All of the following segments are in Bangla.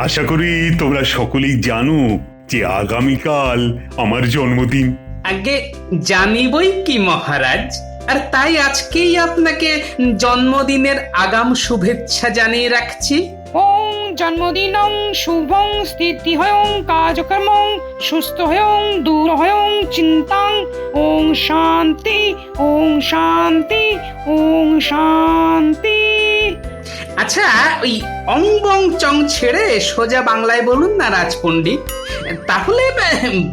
আশা করি তোমরা সকলেই জানো যে আগামীকাল আমার জন্মদিন। আগে জানিবই কি মহারাজ, আর তাই আজকেই আপনাকে জন্মদিনের আগাম শুভেচ্ছা জানিয়ে রাখছি। ওং জন্মদিনং শুভং স্থিতি হয়ং কাজকর্মং সুস্থ হয়ং দূর হয়ং চিন্তাং ওং শান্তি ওং শান্তি ওং শান্তি। আচ্ছা, ওই অং বং চং ছেড়ে সোজা বাংলায় বলুন না রাজপণ্ডিত, তাহলে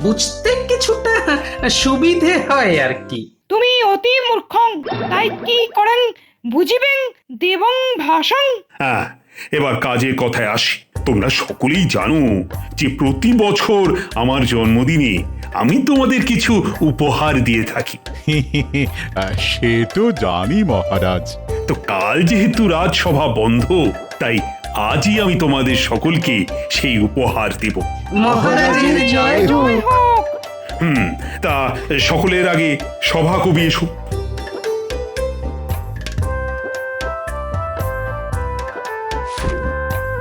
বুঝতে কিছুটা সুবিধে হয় আর কি। তুমি অতি মূর্খং, তাই কি করেন বুঝিবেন দেবং ভাষং। হ্যাঁ, এবার কাজের কথায় আসি। তোমরা সকলেই জানো যে প্রতি বছর আমার জন্মদিনে আমি তোমাদের কিছু উপহার দিয়ে থাকি। সে তো জানি মহারাজ। তো কাল যেহেতু রাজসভা বন্ধ, তাই আজই আমি তোমাদের সকলকে সেই উপহার দেব। মহারাজের জয় হোক। হোক। তা সকলের আগে সভা কবি এসো।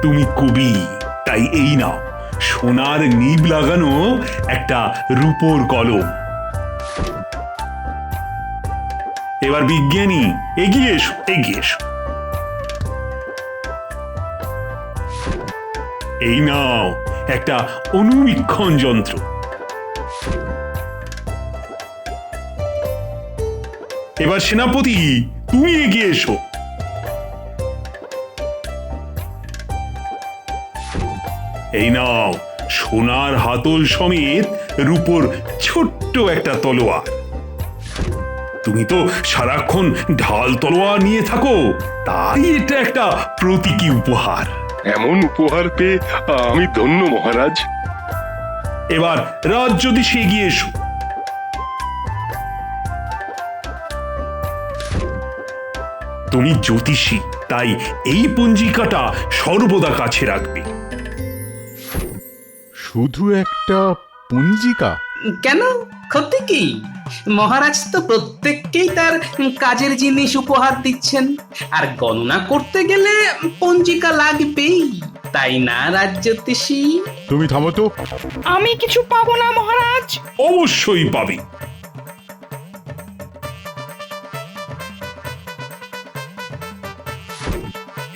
তুমি কবি, তাই এই নাও সোনার নিব লাগানো একটা রূপোর কলম। এবার বিজ্ঞানী এগিয়ে এসো, এগিয়ে এসো। এই নাও একটা অনুবীক্ষণ যন্ত্র। এবার সেনাপতি তুমি এগিয়ে এসো। এই নাও সোনার হাতল সমেত রূপোর ছোট্ট একটা তলোয়ার। তুমি তো সারাক্ষণ ঢাল তলোয়ার নিয়ে থাকো, তাই এটা একটা প্রতীকী উপহার। এমন উপহার পেয়ে আমি ধন্য মহারাজ। এবার রাজ যদি সে এগিয়ে এসো। তুমি জ্যোতিষী, তাই এই পঞ্জিকাটা সর্বদা কাছে রাখবে। শুধু একটা পঞ্জিকা? কেন, ক্ষতি কি? মহারাজ তো প্রত্যেককেই তার কাজের জিনিস উপহার দিচ্ছেন, আর গণনা করতে গেলে পঞ্জিকা লাগবেই, তাই না রাজ্যোতিষী? তুমি থামো তো। আমি কিছু পাবো না মহারাজ। অবশ্যই পাবে।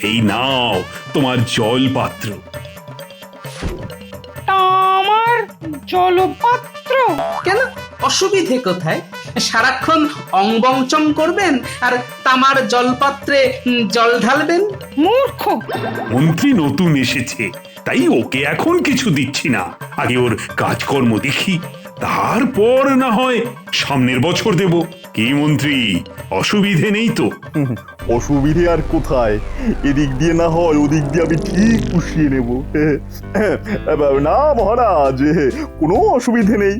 এই নাও তোমার জল পাত্র। তা আমার জলপাত্র? কেন, অসুবিধে কোথায়? সারাক্ষণ অংবংচং করবেন আর তামার জলপাত্রে জল ঢালবেন। মূর্খ। মন্ত্রী নতুন এসেছে, তাই ওকে এখন কিছু দিচ্ছি না। আগে ওর কাজকর্ম দেখি, তারপর না হয় সামনের বছর দেব। কি মন্ত্রী, অসুবিধে নেই তো? অসুবিধে আর কোথায়, এদিক দিয়ে না হয় ওদিক দিয়ে আমি ঠিক পুষিয়ে নেব। না মহারাজ, কোনো অসুবিধে নেই।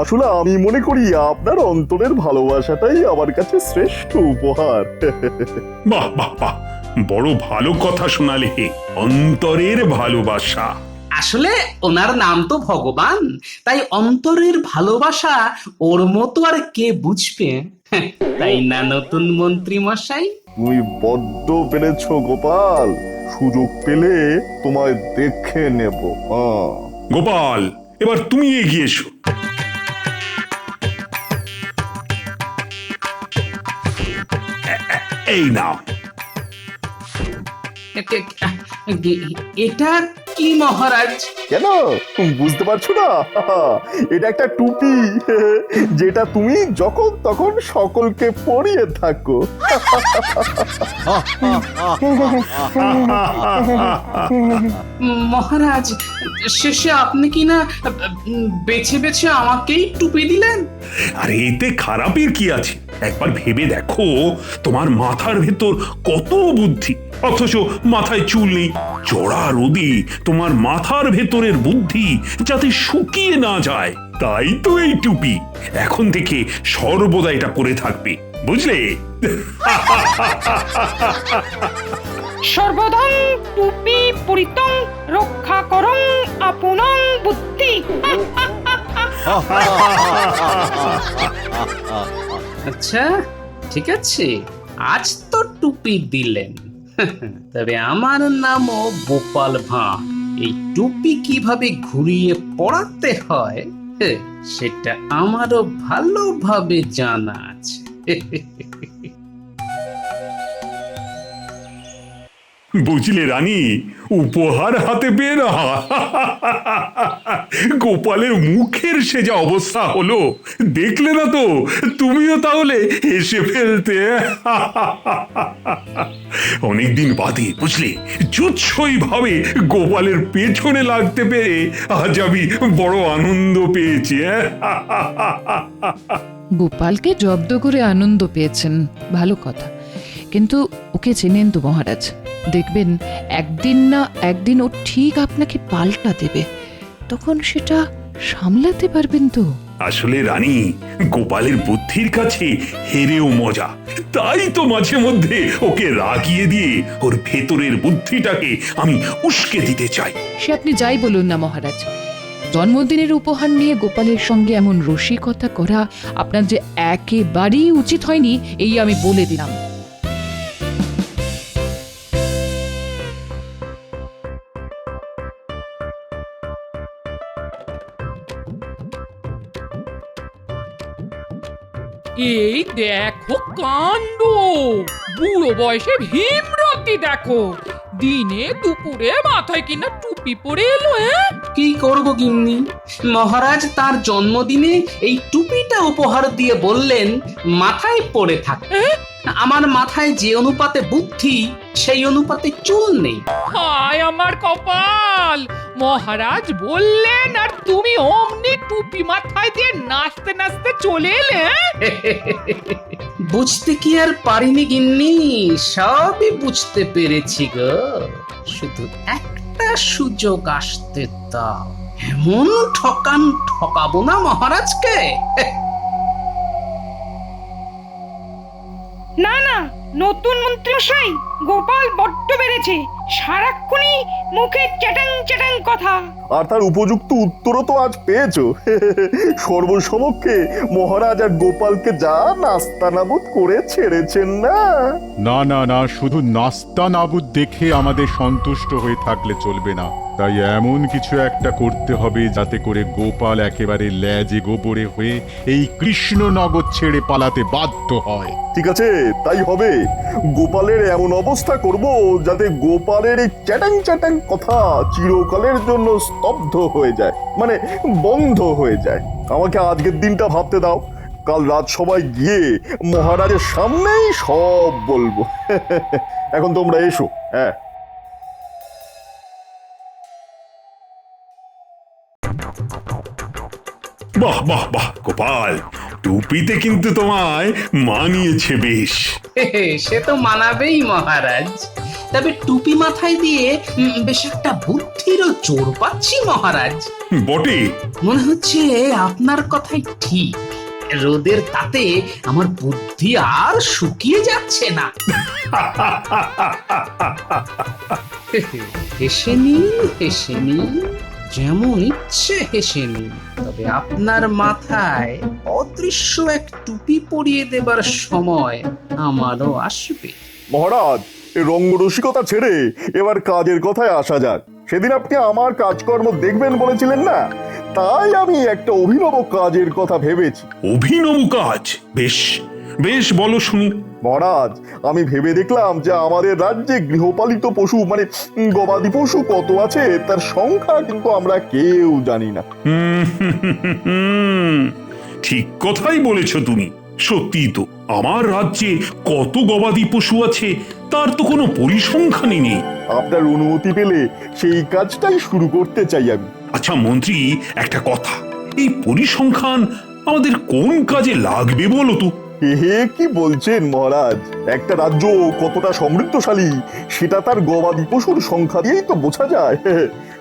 আসলে আমি মনে করি আপনার অন্তরের ভালোবাসাটাই আমার কাছে শ্রেষ্ঠ উপহার। বাহ বাহ বাহ, বড় ভালো কথা শোনালে। অন্তরের ভালোবাসা। আসলে ওনার নাম তো ভগবান, তাই অন্তরের ভালোবাসা ওর মতো আর কে বুঝবে, তাই না নতুন মন্ত্রী মশাই? তুমি বড্ড পেরেছো গোপাল, সুযোগ পেলে তোমায় দেখে নেব। গোপাল, এবার তুমি এগিয়ে এসো। এই নাও। এটা কি মহারাজ? কেন বুঝতে পারছো না? এটা একটা টুপি, যেটা তুমি যখন তখন সকলকে পরিয়ে থাকো। মহারাজ, শেষে আপনি কি না বেছে বেছে আমাকেই টুপি দিলেন? আরে এতে খারাপের কি আছে? একবার ভেবে দেখো, তোমার মাথার ভেতর কত বুদ্ধি, অথচ মাথায় চুল নেই। চড়া রোদে তোমার মাথার ভেতরের বুদ্ধি যাতে শুকিয়ে না যায়, তাই তো এই টুপি। এখন থেকে সর্বদা এটা পরে থাকবে, বুঝলে? সর্বদং টুপি পরিতং রক্ষা করং আপনং বুদ্ধি। আচ্ছা, ঠিক আছে, আজ তো টুপি দিলেন, তবে আমার নামও গোপাল ভাঁড়। এই টুপি কিভাবে ঘুরিয়ে পড়াতে হয় সেটা আমারও ভালোভাবে জানা আছে। বুঝলে রানী, উপহার হাতে পেয়ে না গোপালের মুখের সে যা অবস্থা হলো, দেখলে না তো? তুমিও তাহলে হেসে ফেলতে। অনেকদিন বাদে বুঝলে, জুৎসই ভাবে গোপালের পেছনে লাগতে পেরে আজ আমি বড় আনন্দ পেয়েছি। গোপালকে জব্দ করে আনন্দ পেয়েছেন, ভালো কথা। কিন্তু ওকে চেনেন তো মহারাজ, দেখবেন একদিন না একদিন ও ঠিক আপনাকে পাল্টা দেবে, তখন সেটা সামলাতে পারবেন তো? আসলে রানী, গোপালের বুদ্ধির কাছে হেরেও মজা, তাই তো মাঝে মধ্যে ওকে রাগিয়ে দিয়ে ওর ভেতরের বুদ্ধিটাকে আমি উস্কে দিতে চাই। সে আপনি যাই বলুন না মহারাজ, জন্মদিনের উপহার নিয়ে গোপালের সঙ্গে এমন রসিকতা করা আপনার যে একেবারেই উচিত হয়নি, এই আমি বলে দিলাম। এই দেখো কাণ্ড, বুড়ো বয়সে ভীমরতি দেখো, দিনে দুপুরে মাথায় কিনা টুপি পরে এলো। কি করব গিন্নি, মহারাজ তার জন্মদিনে এই টুপিটা উপহার দিয়ে বললেন মাথায় পড়ে থাক। আমার মাথায় যে অনুপাতে বুদ্ধি, সেই অনুপাতে চুল নেই। হায় আমার কপাল, মহারাজ বললেন আর তুমি অমনি টুপি মাথায় দিয়ে নাচতে নাচতে চলে এলে। বুঝতে কি আর পারিনি গিন্নি, সবই বুঝতে পেরেছি গো। শুধু একটা সুযোগ আসতে দাও, এমন ঠকান ঠকাবো না মহারাজকে। না না, নতুন মন্ত্রীমশাই, গোপাল বড্ড বেড়েছে, সারাক্ষণই মুখে চ্যাটাং চ্যাটাং কথা। আর তার উপযুক্ত উত্তরও তো আজ পেয়েছো। সর্বসমক্ষে মহারাজ আর গোপালকে যা নাস্তানাবুদ করে ছেড়েছেন না। না না না, শুধু নাস্তা নাবুদ দেখে আমাদের সন্তুষ্ট হয়ে থাকলে চলবে না, তাই এমন কিছু একটা করতে হবে যাতে করে গোপাল একেবারে ল্যাজে গোবরে হয়ে এই কৃষ্ণনগর ছেড়ে পালাতে বাধ্য হয়। ঠিক আছে, তাই হবে। গোপালের এমন অবস্থা করব যাতে গোপালের এই চ্যাটাং চ্যাটাং কথা চিরকালের জন্য স্তব্ধ হয়ে যায়, মানে বন্ধ হয়ে যায়। আমাকে আজকের দিনটা ভাবতে দাও, কাল রাজসভায় গিয়ে মহারাজের সামনেই সব বলবো। এখন তোমরা এসো। হ্যাঁ, বাহ বাহ বাহ গোপাল, টুপিতে কিন্তু তোমায় মানিয়েছে বেশ। সে তো মানাবেই মহারাজ, তবে টুপি মাথায় দিয়ে বেশ একটা বুদ্ধিরও জোর পাচ্ছি মহারাজ। বটে, মনে হচ্ছে আপনার কথাই ঠিক, রোদের তাতে আমার বুদ্ধি আর শুকিয়ে যাচ্ছে না। হেসে নিন, হেসে নিন, যেমন ইচ্ছে হেসে নিন, তবে আপনার মাথায় অদৃশ্য এক টুপি পরিয়ে দেবার সময় আমারও আসবে। মহারাজ, এই রঙ্গরসিকতা ছেড়ে এবার কাজের কথায় আসা যাক। সেদিন আপনি আমার কাজকর্ম দেখবেন বলেছিলেন না, তাই আমি একটা অভিনব কাজের কথা ভেবেছি। অভিনব কাজ? বেশ বেশ, বলো শুনি। মহারাজ, আমি ভেবে দেখলাম যে আমাদের রাজ্যে গৃহপালিত পশু মানে গবাদি পশু কত আছে তার সংখ্যা কিন্তু আমরা কেউ জানি না। ঠিক কথাই বলেছ তুমি। সত্যি তো, আমার রাজ্যে কত গবাদি পশু আছে তার তো কোনো পরিসংখ্যানই নেই। আপনার অনুমতি পেলে সেই কাজটাই শুরু করতে চাই আমি। আচ্ছা মন্ত্রী, একটা কথা, এই পরিসংখ্যান আমাদের কোন কাজে লাগবে বলো তো? হে কি বলছেন মহারাজ, একটা রাজ্য কতটা সমৃদ্ধশালী সেটা তার গবাদি পশুর সংখ্যা দিয়েই তো বোঝা যায়।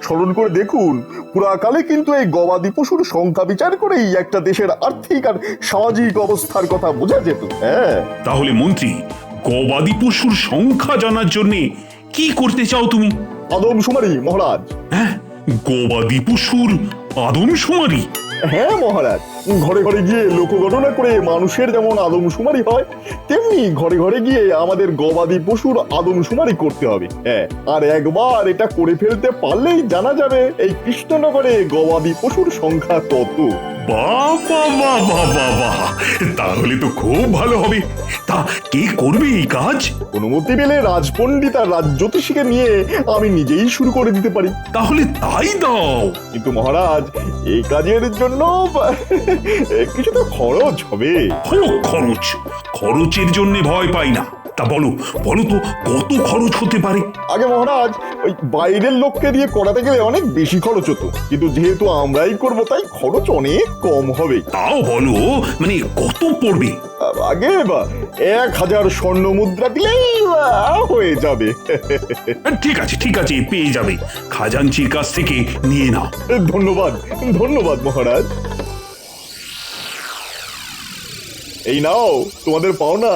স্মরণ করে দেখুন, পুরাকালে কিন্তু এই গবাদি পশুর সংখ্যা বিচার করেই একটা দেশের আর্থিক আর সামাজিক অবস্থার কথা বোঝা যেত। হ্যাঁ, তাহলে মন্ত্রী, গবাদি পশুর সংখ্যা জানার জন্য কি করতে চাও তুমি? আদমশুমারি মহারাজ। হ্যাঁ, গবাদি পশুর আদমশুমারি? হ্যাঁ মহারাজ, ঘরে ঘরে গিয়ে লোকগণনা করে মানুষের যেমন আদমশুমারি হয়, তেমনি ঘরে ঘরে গিয়ে আমাদের গবাদি পশুর আদমশুমারি করতে হবে। হ্যাঁ, আর একবার এটা করে ফেলতে পারলেই জানা যাবে এই কৃষ্ণনগরে গবাদি পশুর সংখ্যা কত। বাবা বাবা বাবা, তাহলে তো খুব ভালো হবে। তা কে করবে এই কাজ? অনুমতি পেলে রাজপণ্ডিত আর রাজজ্যোতিষীকে নিয়ে আমি নিজেই শুরু করে দিতে পারি। তাহলে তাই দাও। কিন্তু মহারাজ, এই কাজের জন্য কিছু তো খরচ হবে। খরচ? খরচের জন্য ভয় পাই না। তা বলো বলো তো, কত খরচ হতে পারে? আগে মহারাজ, ওই বাইরের লোককে দিয়ে করাতে গেলে অনেক বেশি খরচ হতো, কিন্তু যেহেতু আমরাই করব তাই খরচ অনেক কম হবে। তাও বলো, মানে কত পড়বে? আগে 1000 স্বর্ণ মুদ্রা দিলেই হয়ে যাবে। ঠিক আছে ঠিক আছে, পেয়ে যাবে। খাজাঞ্চির কাছ থেকে নিয়ে নাও। ধন্যবাদ ধন্যবাদ মহারাজ। এই নাও তোমাদের পাওনা।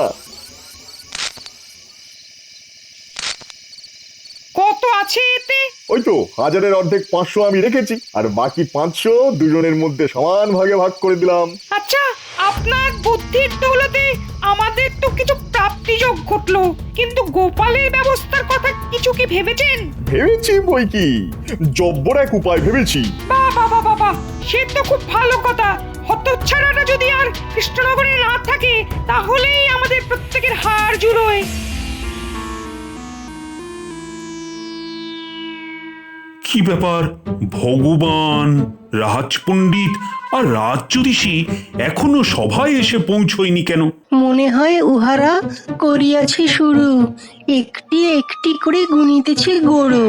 কত আছে এতে? ওই তো 1000-এর অর্ধেক 500 আমি রেখেছি, আর বাকি 500 দুজনের মধ্যে সমান ভাগে ভাগ করে দিলাম। আচ্ছা, আপনার বুদ্ধির দৌলতে আমাদের তো কিছু প্রাপ্তিযোগ ঘটলো, কিন্তু গোপালের ব্যবস্থার কথা কিছু কি ভেবেছেন? ভেবেছি বই কি, জব্বর এক উপায় ভেবেছি। বাবা বাবা বাবা, সে তো খুব ভালো কথা। হতচ্ছাড়াটা যদি আর কৃষ্ণনগরে না থাকে, তাহলেই আমাদের প্রত্যেকের হাড় জুড়োয়। কি ব্যাপার, ভগবান, রাজপণ্ডিত আর রাজজ্যোতিষী এখনো সভায় এসে পৌঁছয়নি কেন? মনে হয় উহারা করিয়াছে শুরু, একটি একটি করে গুনিতেছে গরু।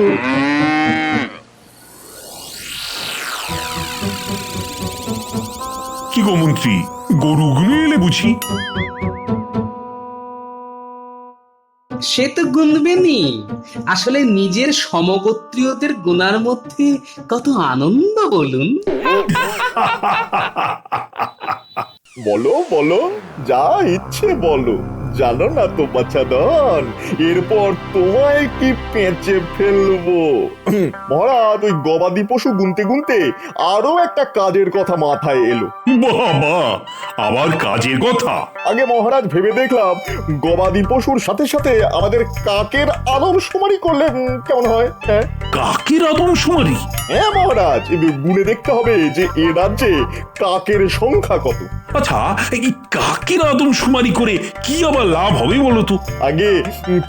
কি গো মন্ত্রী, গরু গুনে এলে বুঝি? সে তো গুনবেনি। আসলে নিজের সমগোত্রীয়দের গুনার মধ্যে কত আনন্দ বলুন। বলো বলো, যা ইচ্ছে বলো। জানো না তো বাচ্চাদন, এরপর তোমায় কি পেঁচে ফেলবো। মহারাজ, ওই গবাদি পশু গুনতে গুনতে আরো একটা কাজের কথা মাথায় এলো। বাবা, আবার কাজের কথা? আগে মহারাজ, ভেবে দেখলাম গবাদি পশুর সাথে সাথে আমাদের কাকের আদমশুমারি করলে কেমন হয়। হ্যাঁ, কাকের আদমশুমারি? হ্যাঁ মহারাজ, গুনে দেখতে হবে যে এ রাজ্যে কাকের সংখ্যা কত। আচ্ছা, এই কাকের আদমশুমারি করে কি আবার লাভ হবে বলো তো? আগে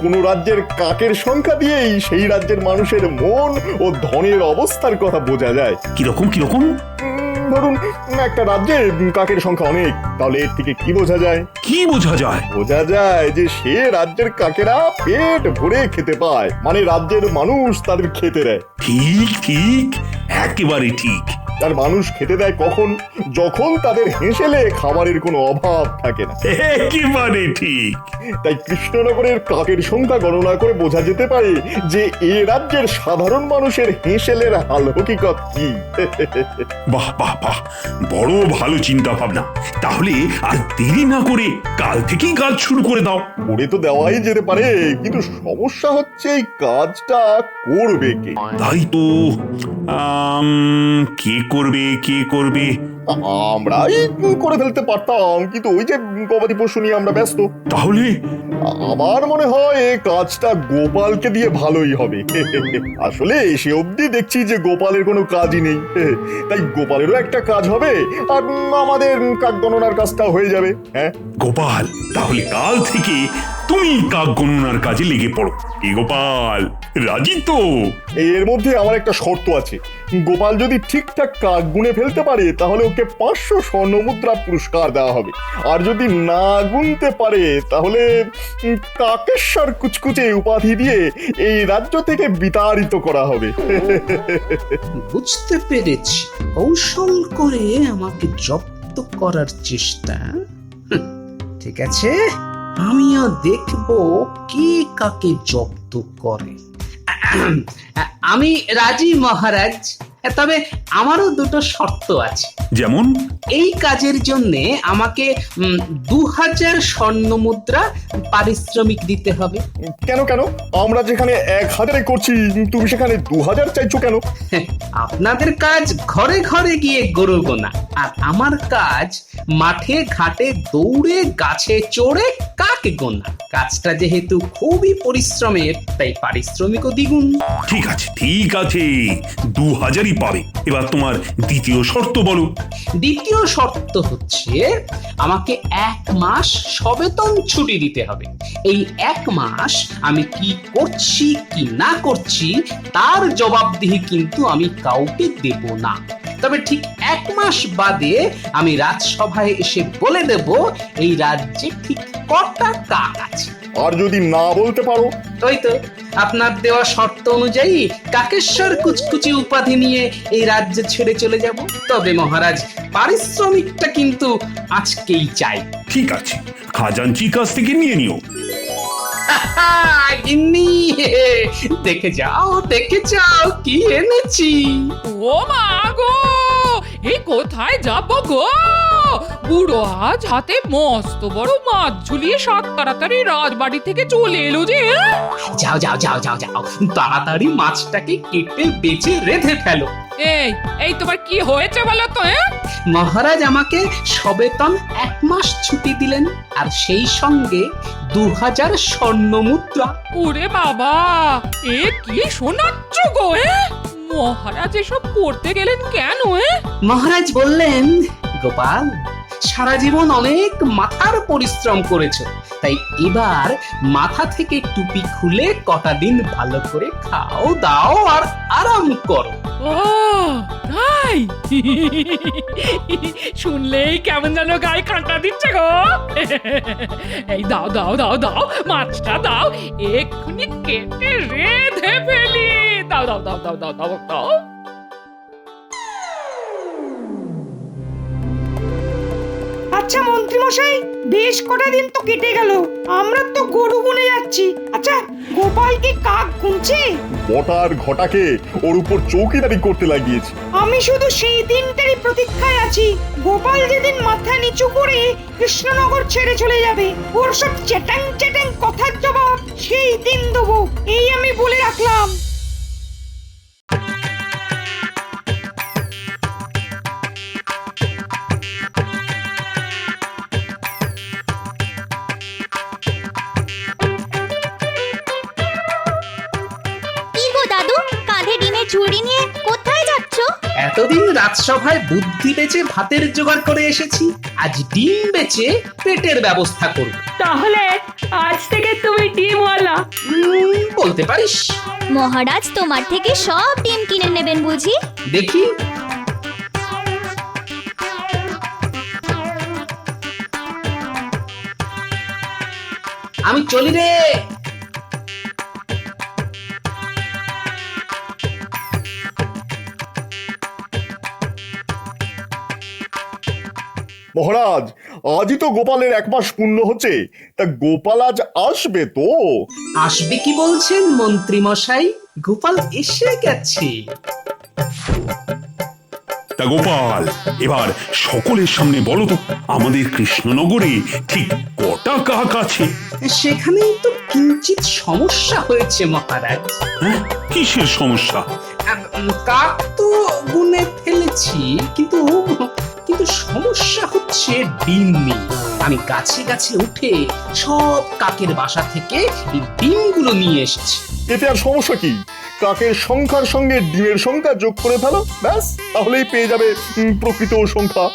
কোন রাজ্যের কাকের সংখ্যা দিয়েই সেই রাজ্যের মানুষের মন ও ধনের অবস্থার কথা বোঝা যায়। কিরকম কিরকম? ধরুন, একটা রাজ্যে কাকের সংখ্যা অনেক, তাহলে এর থেকে কি বোঝা যায়? কি বোঝা যায়? বোঝা যায় যে সে রাজ্যের কাকেরা পেট ভরে খেতে পায়, মানে রাজ্যের মানুষ তাদের খেতে দেয়। ঠিক ঠিক, একেবারে ঠিক। আর মানুষ খেতে দেয় কখন? যখন তাদের হেঁসেলে খাবারের কোনো অভাব থাকে না। একেবারে ঠিক। তাই কৃষ্ণনগরের কাকের সংখ্যা গণনা করে বোঝা যেতে পারে যে এ রাজ্যের সাধারণ মানুষের হেঁসেলের হাল হকিকত কি। বাহ বাহ বাহ, বড় ভালো চিন্তা ভাবনা। তাহলে আর দেরি না করে কাল থেকেই কাজ শুরু করে দাও। করে তো দেওয়াই যেতে পারে, কিন্তু সমস্যা হচ্ছে এই কাজটা করবে কে? তাই তো, কে করবে কে করবে? আমরাই করে ফেলতে পারতাম, কিন্তু ওই যে গবাদি পশু নিয়ে আমরা ব্যস্ত। তাহলে আমার মনে হয় এই কাজটা গোপালকে দিয়ে ভালোই হবে। আসলে সে অবধি দেখছি যে গোপালের কোনো কাজই নেই, তাই গোপালেরও একটা কাজ হবে, আর আমাদের কাক গণনার কাজটা হয়ে যাবে। হ্যাঁ গোপাল, তাহলে কাল থেকে তুমি কাক গণনার কাজে লেগে পড়ো। এ গোপাল, রাজি তো? এর মধ্যে আমার একটা শর্ত আছে। গোপাল যদি ঠিকঠাক কাক গুনে ফেলতে পারে তাহলে ওকে 500 স্বর্ণ মুদ্রা পুরস্কার দেওয়া হবে, আর যদি না গুনতে পারে তাহলে কাকেশ্বর কুচকুচে উপাধি দিয়ে এই রাজ্য থেকে বিতাড়িত করা হবে। বুঝতে পেরেছি, কৌশল করে আমাকে জব্দ করার চেষ্টা। ঠিক আছে, আমিও দেখবো কে কাকে জব্দ করে। আমি রাজি মহারাজ। তবে আমারও দুটো শর্ত আছে। যেমন? এই কাজের জন্য আমাকে 2000 স্বর্ণ মুদ্রা পারিশ্রমিক দিতে হবে। কেন কেন? আমরা যেখানে 1000-এ করছি তুমি সেখানে 2000 চাইছো কেন? আপনাদের কাজ ঘরে ঘরে গিয়ে গরু গোনা, আর আমার কাজ মাঠে ঘাটে দৌড়ে গাছে চড়ে কাক গোনা। কাজটা যেহেতু খুবই পরিশ্রমের, তাই পারিশ্রমিকও দ্বিগুণ। ঠিক আছে, ঠিক আছে, 2000ই পাবে। এবার তোমার দ্বিতীয় শর্ত বলো। দ্বিতীয় শর্ত হচ্ছে আমাকে 1 মাস সবেতন ছুটি দিতে হবে। এই 1 মাস আমি কি করছি কি না করছি তার জবাবদিহি কিন্তু আমি কাউকে দেব না। তবে ঠিক 1 মাস বাদে আমি রাজসভায় এসে বলে দেব এই রাজ্যে ঠিক কটা কাক আছে। আর যদি না বলতে পারো? ওই তো আপনার দেওয়া শর্ত অনুযায়ী কাকেশ্বর কুচকুচি উপাধি নিয়ে এই রাজ্য ছেড়ে চলে যাব। তবে মহারাজ, পারিশ্রমিকটা কিন্তু আজকেই চাই। ঠিক আছে, খাজাঞ্চির কাছ থেকে নিয়ে নিও। গিন্নি, দেখে যাও কি এনেছি। ও মা গো, এই কোথায় যাব গো? বুড়ো আজ হাতে মস্ত বড় মাছ ঝুলিয়ে সাত তাড়াতাড়ি রাজবাড়ি থেকে চলে এলো যে। যাও তাড়াতাড়ি মাছটাকে কেটে বেচে রেঁধে ফেলো। এই তোমার কি হয়েছে বলো তো? মহারাজ আমাকে সবেতন 1 মাস ছুটি দিলেন, আর সেই সঙ্গে 2000 স্বর্ণ মুদ্রা। ওরে বাবা, এ কি শোনাচ্ছ গো? মহারাজ এসব করতে গেলেন কেন? মহারাজ বললেন, গোপাল, সারা জীবন অনেক মাথার পরিশ্রম করেছো, তাই এবার মাথা থেকে টুপি খুলে কটা দিন ভালো করে খাও দাও আর আরাম করো। ও তাই? শুনলেই কেমন যেন গায়ে কাঁটা দিচ্ছে গো। এই দাও দাও দাও দাও, মাছটা দাও, এক্ষুনি কেটে রেঁধে ফেলি। দাও দাও দাও দাও দাও দাও দাও। আচ্ছা মন্ত্রী মশাই, বেশ কটা দিন তো কেটে গেল, আমরা তো গরু গুনে যাচ্ছি। আচ্ছা, গোপাল কি কাক গুনছে? বটার ঘটাকে ওর উপর চৌকিদারি করতে লাগিয়েছি। আমি শুধু সেই দিনটারই প্রতীক্ষায় আছি। গোপাল যেদিন মাথা নিচু করে কৃষ্ণনগর ছেড়ে চলে যাবে, ওর সব চ্যাটাং চ্যাটাং কথার জবাব সেই দিন দেবো, এই আমি বলে রাখলাম। ঝুড়ি নিয়ে কোথায় যাচ্ছ? এতদিন রাজসভায় বুদ্ধি বেচে ভাতের জোগাড় করে এসেছি, আজ ডিম বেচে পেটের ব্যবস্থা করব। তাহলে আজ থেকে তুমি ডিমওয়ালা বলতে পারিস। মহারাজ তোমার থেকে সব ডিম কিনে নেবেন বুঝি? দেখি। আমি চলি রে। মহারাজ, আজই তো গোপালের 1 মাস পূর্ণ হচ্ছে, তা গোপাল আজ আসবে তো? আসবে কি বলছেন মন্ত্রী মশাই? গোপাল এসে গেছে। তা গোপাল, এবার সকলের সামনে বলো তো, আমাদের কৃষ্ণনগরে ঠিক কটা কাক আছে? সেখানেই তো কিঞ্চিত সমস্যা হয়েছে মহারাজ। হ্যাঁ, কিসের সমস্যা? কাক তো গুনে ফেলেছি, কিন্তু সমস্যা হচ্ছে ডিম নেই। আমি গাছে গাছে উঠে সব কাকের বাসা থেকে এই ডিমগুলো নিয়ে এসেছি। এতে আর সমস্যা কি? কাকের সংখ্যার সঙ্গে ডিমের সংখ্যা যোগ করে ফেলো, ব্যাস, তাহলেই পেয়ে যাবে প্রকৃত সংখ্যা।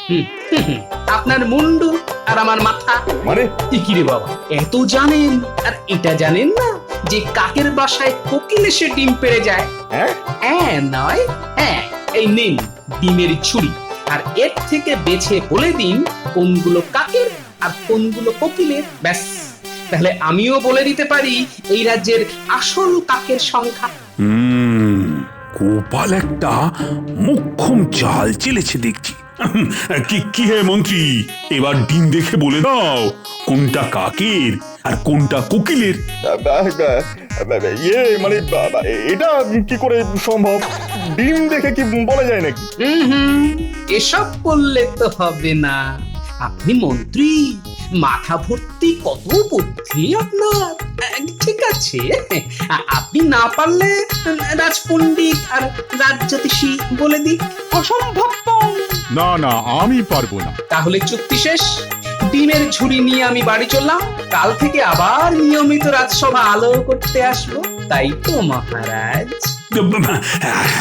আপনার মুন্ডু আর আমার মাথা। মানে কি রে বাবা, এত জানেন আর এটা জানেন না যে কাকের বাসায় কোকিল এসে ডিম পেড়ে যায়? হ্যাঁ নয় হ্যাঁ, এই নিন ডিমের ছুরি, আর এর থেকে বেছে বলে দিন কোনগুলো কাকের আর কোনগুলো কোকিলের। ব্যাস, তাহলে আমিও বলে দিতে পারি এই রাজ্যের আসল কাকের সংখ্যা। গোপাল একটা মোক্ষম চাল চেলেছে দেখছি। কি হে মন্ত্রী, এবার ডিম দেখে বলে দাও কোনটা কাকের আর কোনটা কোকিলের। মানে এটা কি করে সম্ভব? ডিম দেখে কি বলা যায় নাকি? হুম, এসব বললে তো হবে না। আপনি মন্ত্রী, মাথা ভর্তি কত বুদ্ধি আপনার। ঠিক আছে, আপনি না পারলে রাজপণ্ডিত আর রাজজ্যোতিষী বলে দিক। অসম্ভব। না না, আমি পারবো না। তাহলে চুক্তি শেষ। ডিমের ঝুড়ি নিয়ে আমি বাড়ি চললাম। কাল থেকে আবার নিয়মিত রাজসভা আলো করতে আসবো, তাই তো মহারাজ?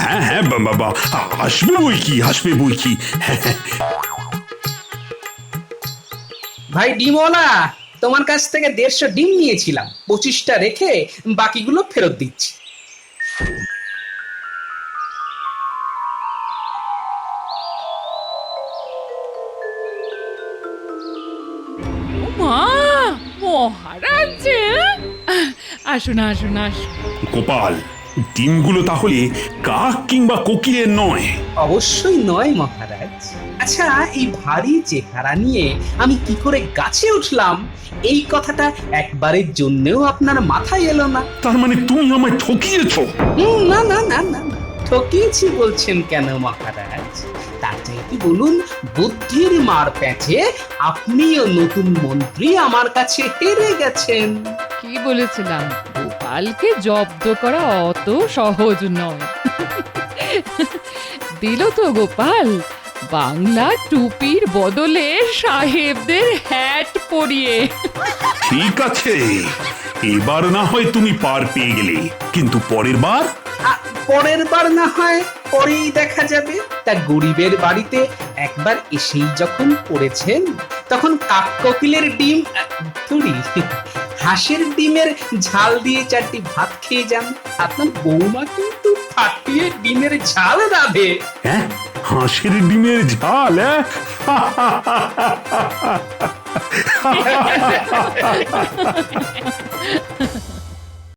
হ্যাঁ হ্যাঁ বাবা, আসবে বই কি। ভাই ডিমওয়ালা, তোমার কাছ থেকে 150 ডিম নিয়েছিলাম, 25টা রেখে বাকিগুলো ফেরত দিচ্ছি। মা, মহারাজ যে, আসুন আসুন আসুন। গোপাল, ডিমগুলো তাহলে কাক কিংবা কোকিলের নয়? অবশ্যই নয় মহারাজ। আচ্ছা, এই ভারী চেহারা নিয়ে আমি কি করে গাছে উঠলাম, এই কথাটা একবারের জন্যও আপনার মাথায় এলো না? তার মানে তুমি আমায় ঠকিয়েছো? না না না না না, ঠকিয়েছি বলছেন কেন মহারাজ? তার চাইতে বলুন, বুদ্ধির মার প্যাঁচে আপনিও নতুন মন্ত্রী আমার কাছে হেরে গেছেন। কি বলেছিলাম, গোপালকে জব্দ করা অত সহজ নয়। দিল তো গোপাল বাংলা টুপির বদলে সাহেবদের হ্যাট পরিয়ে। ঠিক আছে, এবার না হয় তুমি পার পেয়ে গেলে, কিন্তু পরের বার? পরের বার না হয় পরেই দেখা যাবে। তা গরিবের বাড়িতে একবার এসেই যখন পড়েছেন, তখন কাক কোকিলের ডিম তুড়ি হাঁসের ডিমের ঝাল দিয়ে 4টি ভাত খেয়ে যান। আপনার বৌমা কিন্তু ফাটিয়ে ডিমের ঝাল রাঁধে। হ্যাঁ, হাঁসের ডিমের ঝাল?